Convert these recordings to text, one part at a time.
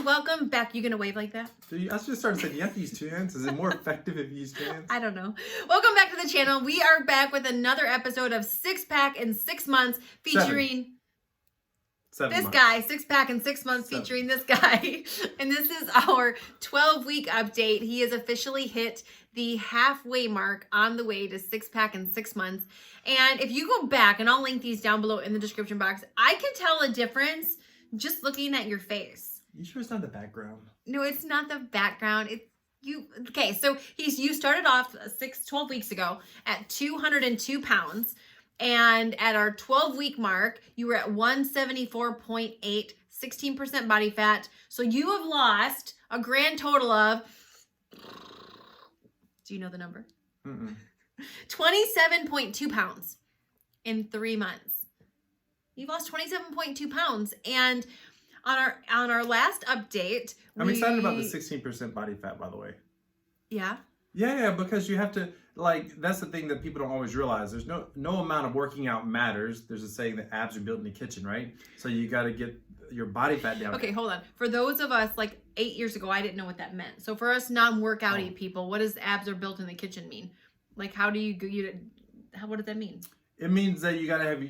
welcome back. You gonna wave like that? I was just starting to say, do you have to use two hands? Is it more effective if you use two hands? I don't know. Welcome back to the channel. We are back with another episode of 6-Pack in 6 months featuring this guy. 6-Pack in 6 months featuring this guy. And this is our 12-week update. He has officially hit the halfway mark on the way to 6-Pack in 6 months. And if you go back, and I'll link these down below in the description box, I can tell a difference just looking at your face. You sure it's not the background? No, it's not the background. It's you. Okay, so you started off 12 weeks ago at 202 pounds. And at our 12-week mark, you were at 174.8, 16% body fat. So you have lost a grand total of, do you know the number? 27.2 pounds in 3 months. You've lost 27.2 pounds. And on our last update, I'm excited about the 16% body fat, by the way. Yeah? Yeah, because you have to, that's the thing that people don't always realize. There's no amount of working out matters. There's a saying that abs are built in the kitchen, right? So you got to get your body fat down. Okay, hold on. For those of us, 8 years ago, I didn't know what that meant. So for us non-workouty people, what does abs are built in the kitchen mean? How do what does that mean? It means that you got to have,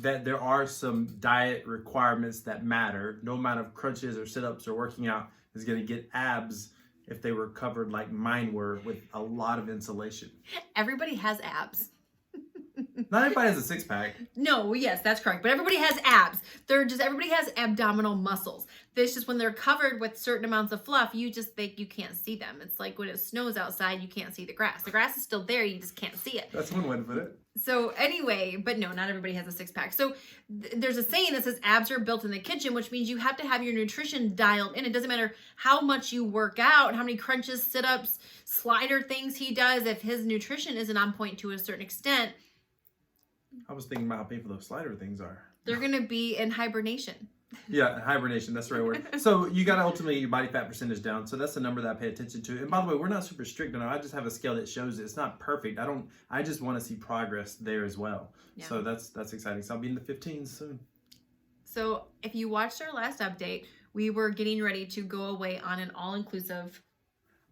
that there are some diet requirements that matter. No amount of crunches or sit-ups or working out is going to get abs if they were covered like mine were with a lot of insulation. Everybody has abs. Not everybody has a six-pack. No, yes, that's correct. But everybody has abs. Everybody has abdominal muscles. It's just when they're covered with certain amounts of fluff, you just think you can't see them. It's like when it snows outside, you can't see the grass. The grass is still there, you just can't see it. That's one way to put it. So anyway, but no, not everybody has a six-pack. So there's a saying that says abs are built in the kitchen, which means you have to have your nutrition dialed in. It doesn't matter how much you work out, how many crunches, sit-ups, slider things he does. If his nutrition isn't on point to a certain extent, I was thinking about how painful those slider things are. They're going to be in hibernation. Yeah, hibernation. That's the right word. So you got to ultimately your body fat percentage down. So that's the number that I pay attention to. And by the way, we're not super strict on it. I just have a scale that shows it. It's not perfect. I just want to see progress there as well. Yeah. So that's exciting. So I'll be in the 15s soon. So if you watched our last update, we were getting ready to go away on an all-inclusive.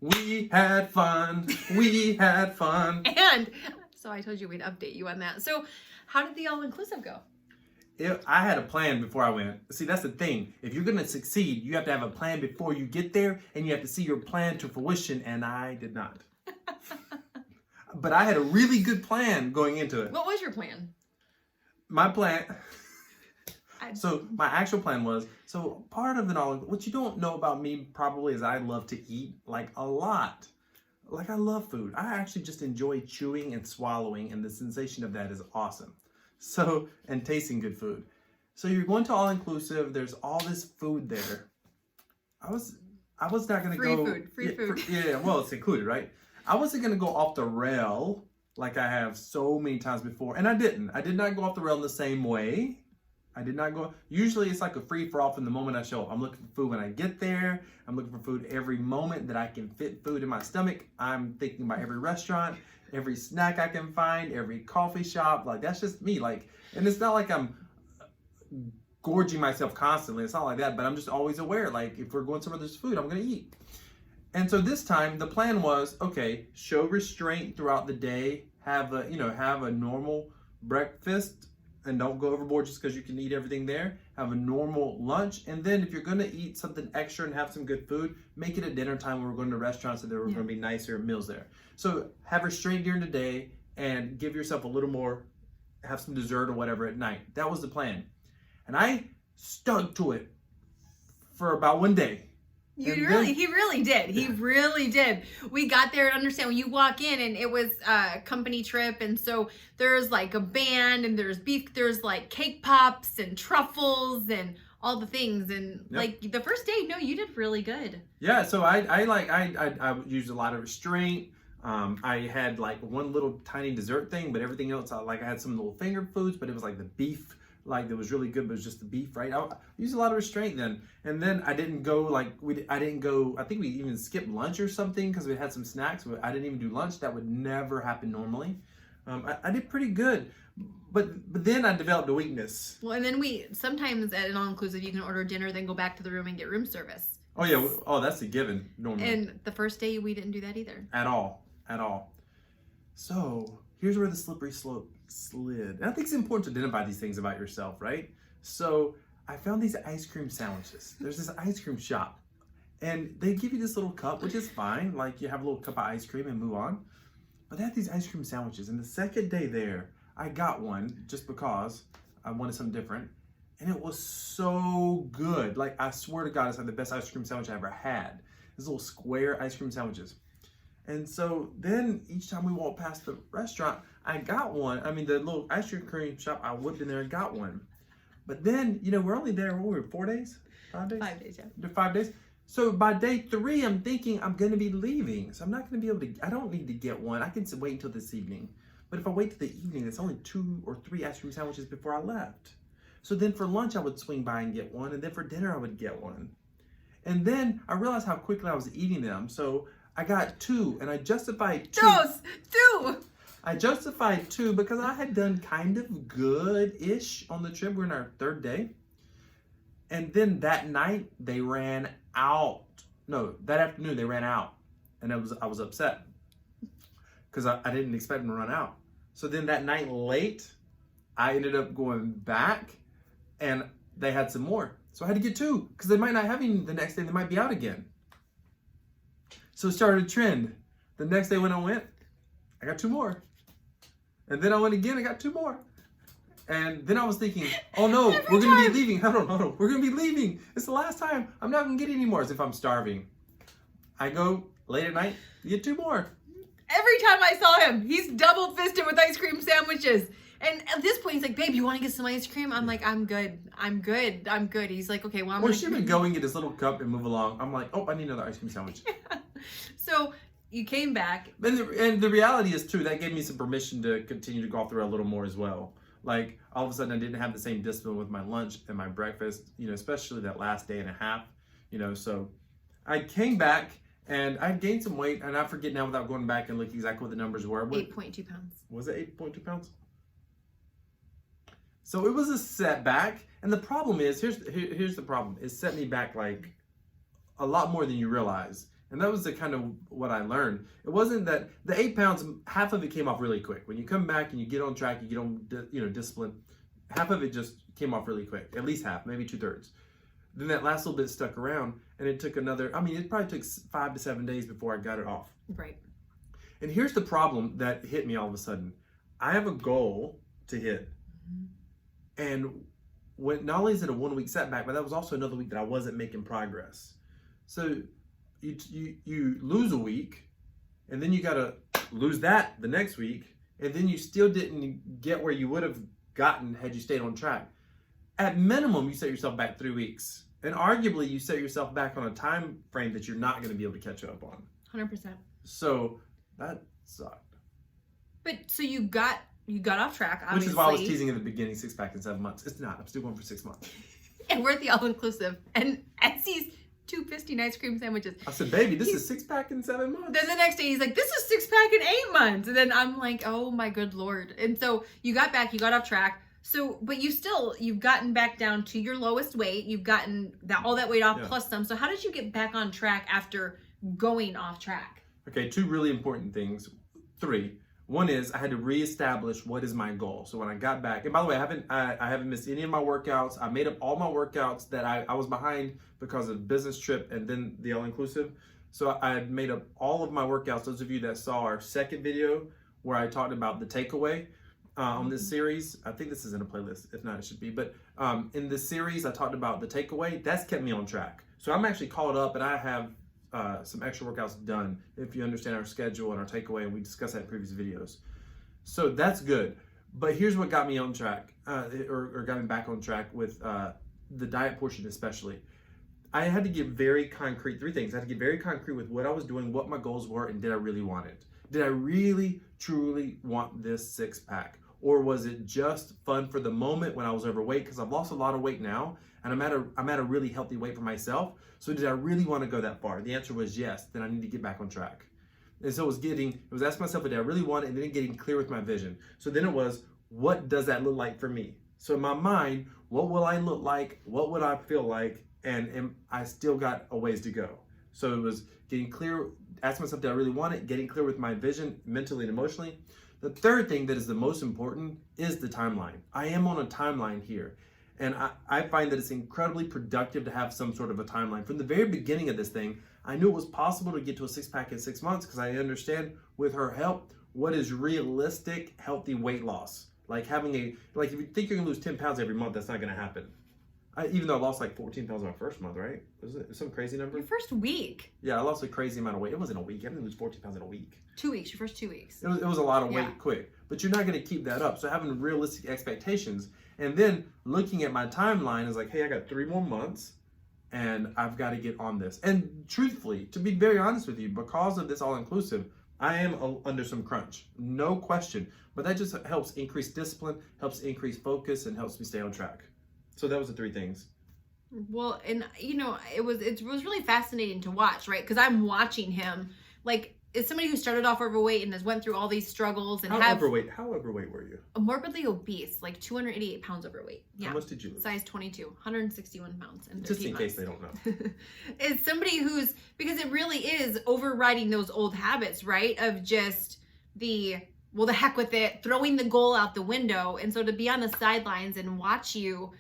We had fun. We had fun. And so I told you we'd update you on that. So how did the all-inclusive go? I had a plan before I went. See, that's the thing. If you're going to succeed, you have to have a plan before you get there, and you have to see your plan to fruition, and I did not. But I had a really good plan going into it. What was your plan? My plan... So my actual plan was, part of it all, what you don't know about me probably is I love to eat, a lot. I love food. I actually just enjoy chewing and swallowing, and the sensation of that is awesome. So, and tasting good food. So you're going to all-inclusive. There's all this food there. I was not going to go... Free food. Yeah, well, it's included, right? I wasn't going to go off the rail like I have so many times before. And I didn't. I did not go off the rail in the same way. I did not go... Usually it's like a free-for-all from the moment I show up. I'm looking for food when I get there. I'm looking for food every moment that I can fit food in my stomach. I'm thinking about every restaurant, every snack I can find, every coffee shop. That's just me. And it's not like I'm gorging myself constantly. It's not like that. But I'm just always aware. If we're going somewhere there's food, I'm going to eat. And so this time, the plan was, okay, show restraint throughout the day. Have a normal breakfast. And don't go overboard just because you can eat everything there. Have a normal lunch. And then if you're going to eat something extra and have some good food, make it at dinner time when we're going to restaurants so there are going to be nicer meals there. So have restraint during the day and give yourself a little more, have some dessert or whatever at night. That was the plan. And I stuck to it for about 1 day. He really did. He really did. We got there and understand when you walk in and it was a company trip. And so there's a band and there's beef, there's cake pops and truffles and all the things. And the first day, no, you did really good. Yeah. So I used a lot of restraint. I had one little tiny dessert thing, but everything else, I had some little finger foods, but it was the beef. That was really good, but it was just the beef, right? I used a lot of restraint then. And then I didn't go, I think we even skipped lunch or something because we had some snacks, but I didn't even do lunch. That would never happen normally. I did pretty good, but then I developed a weakness. Well, and then sometimes at an all-inclusive, you can order dinner, then go back to the room and get room service. Oh yeah. Oh, that's a given normally. And the first day we didn't do that either. At all. So here's where the slippery slope slid. And I think it's important to identify these things about yourself, right? So I found these ice cream sandwiches. There's this ice cream shop. And they give you this little cup, which is fine. Like you have a little cup of ice cream and move on. But they have these ice cream sandwiches. And the second day there, I got one just because I wanted something different. And it was so good. Like I swear to God, it's like the best ice cream sandwich I ever had. These little square ice cream sandwiches. And so then each time we walked past the restaurant, I got one. I mean, the little ice cream shop, I whipped in there and got one. But then, we're only there, 4 days? 5 days? 5 days, yeah. 5 days. So by day 3, I'm thinking I'm going to be leaving. So I'm not going to be able to, I don't need to get one. I can wait until this evening. But if I wait till the evening, it's only 2 or 3 ice cream sandwiches before I left. So then for lunch, I would swing by and get one. And then for dinner, I would get one. And then I realized how quickly I was eating them. So I got 2 and I justified 2. Two! I justified 2 because I had done kind of good-ish on the trip. We're in our 3rd day. And then that night, they ran out. No, that afternoon, they ran out. And I was upset because I didn't expect them to run out. So then that night late, I ended up going back and they had some more. So I had to get 2 because they might not have any the next day. They might be out again. So it started a trend. The next day when I went, I got 2 more. And then I went again, I got 2 more. And then I was thinking, oh no, we're going to be leaving. Hold on. We're going to be leaving. It's the last time. I'm not going to get any more as if I'm starving. I go late at night, get 2 more. Every time I saw him, he's double-fisted with ice cream sandwiches. And at this point, he's like, babe, you want to get some ice cream? I'm like, I'm good. He's like, okay, well, Or she would go and get this little cup and move along. I'm like, oh, I need another ice cream sandwich. Yeah. So you came back. And the reality is, too, that gave me some permission to continue to go off the rail a little more as well. Like, all of a sudden, I didn't have the same discipline with my lunch and my breakfast, especially that last day and a half, So I came back and I gained some weight, and I forget now without going back and looking exactly what the numbers were. 8.2 pounds. Was it 8.2 pounds? So it was a setback, and the problem is, here's the problem. It set me back like a lot more than you realize. And that was the kind of what I learned. It wasn't that the 8 pounds, half of it came off really quick. When you come back and you get on track, you get on discipline, half of it just came off really quick. At least half, maybe 2/3. Then that last little bit stuck around, and it took it probably took 5 to 7 days before I got it off. Right. And here's the problem that hit me all of a sudden. I have a goal to hit. Mm-hmm. And not only is it a 1 week setback, but that was also another week that I wasn't making progress. So you lose a week, and then you got to lose that the next week, and then you still didn't get where you would have gotten had you stayed on track. At minimum, you set yourself back 3 weeks, and arguably you set yourself back on a time frame that you're not going to be able to catch up on. 100%. So that sucked. But so you got off track, obviously. Which is why I was teasing in the beginning 6 pack in 7 months. It's not. I'm still going for 6 months. And we're at the all-inclusive. And Etsy's 2.50 ice cream sandwiches. I said, baby, this is 6 pack in 7 months. Then the next day he's like, this is 6 pack in 8 months. And then I'm like, oh my good Lord. And so you got back, you got off track. So, but you've gotten back down to your lowest weight. You've gotten all that weight off plus some. So how did you get back on track after going off track? Okay, 2 really important things. 3. One is I had to reestablish what is my goal. So when I got back, and by the way, I haven't missed any of my workouts. I made up all my workouts that I was behind because of the business trip and then the all-inclusive. So I had made up all of my workouts. Those of you that saw our second video where I talked about the takeaway on this series, I think this is in a playlist. If not, it should be. But in this series, I talked about the takeaway. That's kept me on track. So I'm actually caught up, and I have some extra workouts done if you understand our schedule and our takeaway, and we discussed that in previous videos. So that's good. But here's what got me on track, or got me back on track with the diet portion especially. I had to get very concrete, 3 things. I had to get very concrete with what I was doing, what my goals were, and did I really want it? Did I really, truly want this 6 pack? Or was it just fun for the moment when I was overweight? Because I've lost a lot of weight now, and I'm at a really healthy weight for myself. So did I really want to go that far? The answer was yes. Then I need to get back on track. And so it was asking myself, did I really want it? And then getting clear with my vision. So then it was, what does that look like for me? So in my mind, what will I look like? What would I feel like? and I still got a ways to go. So it was getting clear, asking myself, did I really want it? Getting clear with my vision mentally and emotionally. The third thing that is the most important is the timeline. I am on a timeline here. And I find that it's incredibly productive to have some sort of a timeline. From the very beginning of this thing, I knew it was possible to get to a six-pack in 6 months because I understand with her help what is realistic, healthy weight loss. Like if you think you're gonna lose 10 pounds every month, that's not gonna happen. Even though I lost like 14 pounds in my first month, right? Was it some crazy number? Your first week. Yeah, I lost a crazy amount of weight. It wasn't a week. I didn't lose 14 pounds in a week. 2 weeks, your first 2 weeks. It was a lot of weight quick. But you're not going to keep that up. So having realistic expectations and then looking at my timeline is like, hey, I got 3 more months and I've got to get on this. And truthfully, to be very honest with you, because of this all-inclusive, I am under some crunch. No question. But that just helps increase discipline, helps increase focus, and helps me stay on track. So that was the 3 things. Well, and it was really fascinating to watch, right? Because I'm watching him, like, as somebody who started off overweight and has went through all these struggles and How overweight were you? Morbidly obese, like 288 pounds overweight. Yeah. How much did you lose? Size 22, 161 pounds in 13 Just in months. case they don't know. It's somebody because it really is overriding those old habits, right? Of just the heck with it, throwing the goal out the window. And so to be on the sidelines and watch you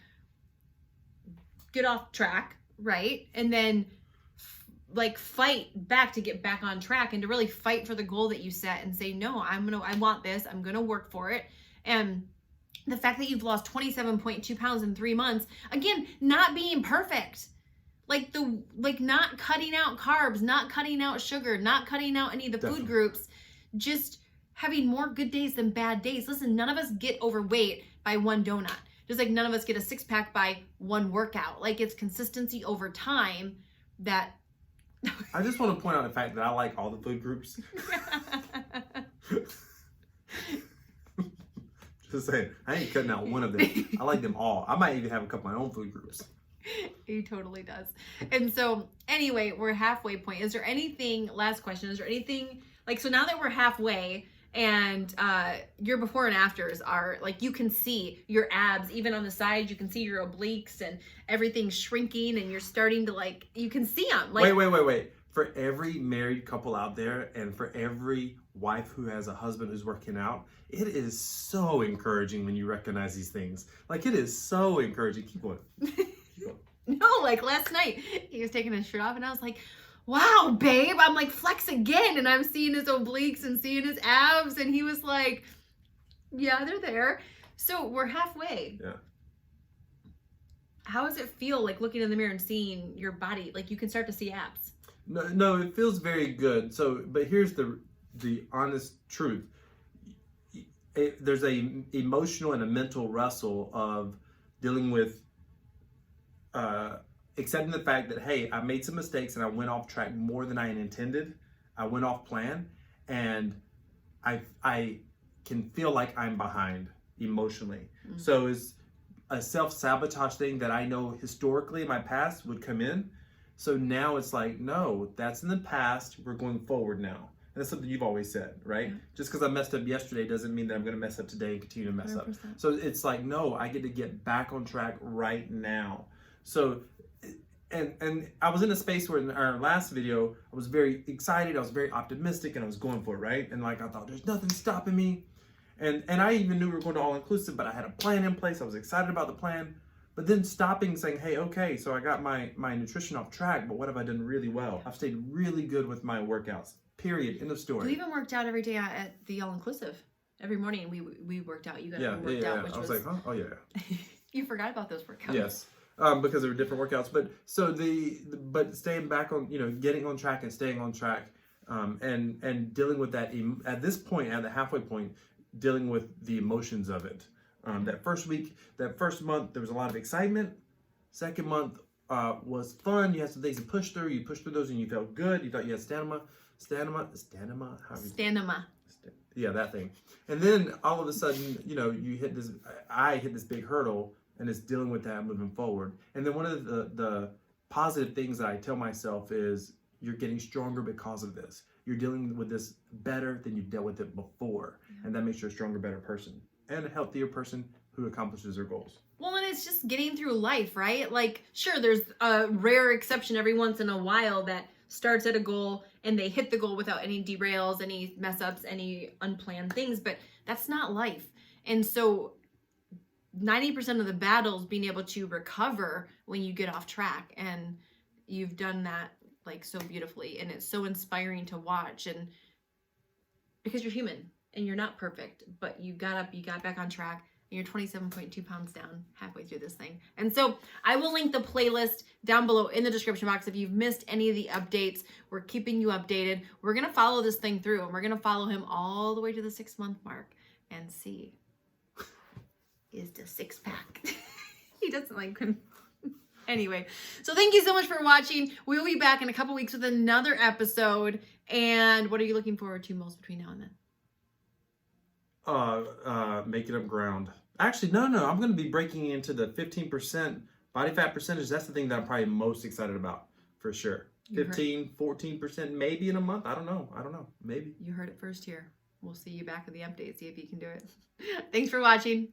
get off track, right? And then fight back to get back on track and to really fight for the goal that you set and say, no, I want this. I'm going to work for it. And the fact that you've lost 27.2 pounds in 3 months, again, not being perfect, not cutting out carbs, not cutting out sugar, not cutting out any of the food groups, just having more good days than bad days. Listen, none of us get overweight by one donut. Just like none of us get a 6-pack by one workout. Like, it's consistency over time that... I just want to point out the fact that I like all the food groups. Just saying, I ain't cutting out one of them. I like them all. I might even have a couple of my own food groups. He totally does. And so, anyway, we're halfway point. Is there anything, last question, is there anything, so now that we're halfway... And your before and afters are you can see your abs, even on the sides, you can see your obliques and everything's shrinking and you're starting to you can see them. Wait. For every married couple out there and for every wife who has a husband who's working out, it is so encouraging when you recognize these things. It is so encouraging. Keep going. No, last night he was taking his shirt off and I was like, wow, babe, I'm flex again. And I'm seeing his obliques and seeing his abs. And he was like, yeah, they're there. So we're halfway. Yeah. How does it feel looking in the mirror and seeing your body? You can start to see abs. No, it feels very good. So, but here's the honest truth. There's a emotional and a mental wrestle of dealing with, accepting the fact that, hey, I made some mistakes and I went off track more than I had intended. I went off plan and I can feel like I'm behind emotionally. Mm-hmm. So it's a self-sabotage thing that I know historically in my past would come in. So now it's no, that's in the past. We're going forward now. And that's something you've always said, right? Yeah. Just because I messed up yesterday doesn't mean that I'm going to mess up today and continue to mess 100%. Up. So it's no, I get to get back on track right now. So And I was in a space where in our last video, I was very excited, I was very optimistic, and I was going for it, right? And I thought, there's nothing stopping me. And I even knew we were going to all-inclusive, but I had a plan in place. I was excited about the plan. But then stopping, saying, hey, okay, so I got my nutrition off track, but what have I done really well? I've stayed really good with my workouts, period, end of story. You even worked out every day at the all-inclusive. Every morning we worked out. You guys worked out, which I was like, huh? Oh, yeah. You forgot about those workouts. Yes. Because there were different workouts, but staying back on, getting on track and staying on track, and dealing with that at this point, at the halfway point, dealing with the emotions of it. That first week, that first month, there was a lot of excitement. Second month was fun. You had some things to push through. You pushed through those and you felt good. You thought you had stamina. Yeah, that thing. And then all of a sudden, I hit this big hurdle. And it's dealing with that moving forward. And then one of the positive things that I tell myself is you're getting stronger because of this. You're dealing with this better than you've dealt with it before. Yeah. And that makes you a stronger, better person and a healthier person who accomplishes their goals. Well, and it's just getting through life, right? Like, sure, there's a rare exception every once in a while that starts at a goal and they hit the goal without any derails, any mess ups, any unplanned things, but that's not life. And so 90% of the battles being able to recover when you get off track, and you've done that like so beautifully, and it's so inspiring to watch. And because you're human and you're not perfect, but you got up, you got back on track, and you're 27.2 pounds down halfway through this thing. And so I will link the playlist down below in the description box if you've missed any of the updates. We're keeping you updated. We're going to follow this thing through, and we're going to follow him all the way to the 6-month mark and see is the 6-pack. He doesn't like him. Anyway, so thank you so much for watching. We'll be back in a couple weeks with another episode. And what are you looking forward to most between now and then? Making up ground. Actually, no. I'm going to be breaking into the 15% body fat percentage. That's the thing that I'm probably most excited about, for sure. 14%, maybe in a month. I don't know. Maybe. You heard it first here. We'll see you back in the update. See if you can do it. Thanks for watching.